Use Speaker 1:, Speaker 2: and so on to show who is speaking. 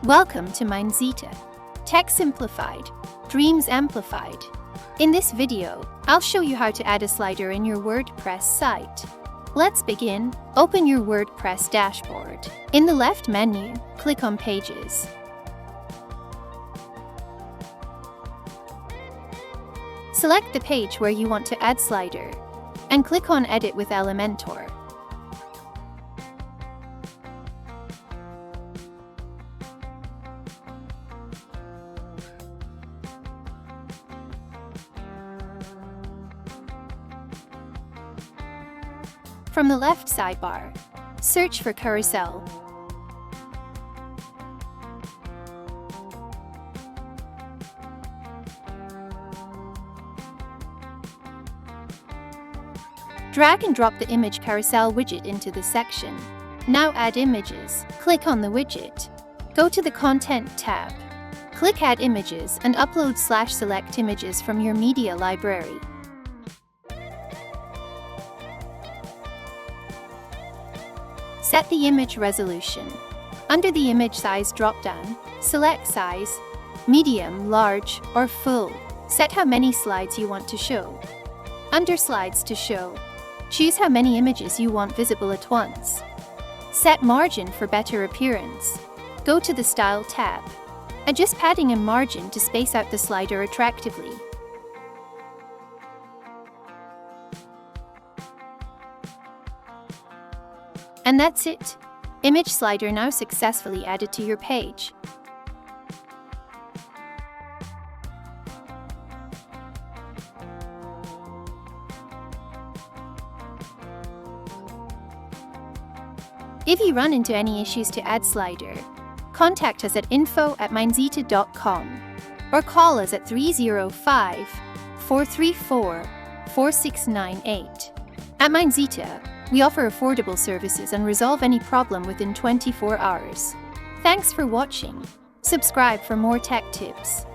Speaker 1: Welcome to Mindzita. Tech simplified, dreams amplified. In this video, I'll show you how to add a slider in your WordPress site. Let's begin. Open your WordPress dashboard. In the left menu, click on Pages. Select the page where you want to add slider, and click on Edit with Elementor. From the left sidebar, search for Carousel. Drag and drop the Image Carousel widget into the section. Now add images. Click on the widget. Go to the Content tab. Click Add Images and upload/select images from your media library. Set the image resolution. Under the image size drop-down, select size, medium, large, or full. Set how many slides you want to show. Under Slides to Show, choose how many images you want visible at once. Set margin for better appearance. Go to the Style tab. Adjust padding and margin to space out the slider attractively. And that's it. Image slider now successfully added to your page. If you run into any issues to add slider, contact us at info@mindzita.com or call us at 305-434-4698. At Mindzita, we offer affordable services and resolve any problem within 24 hours. Thanks for watching. Subscribe for more tech tips.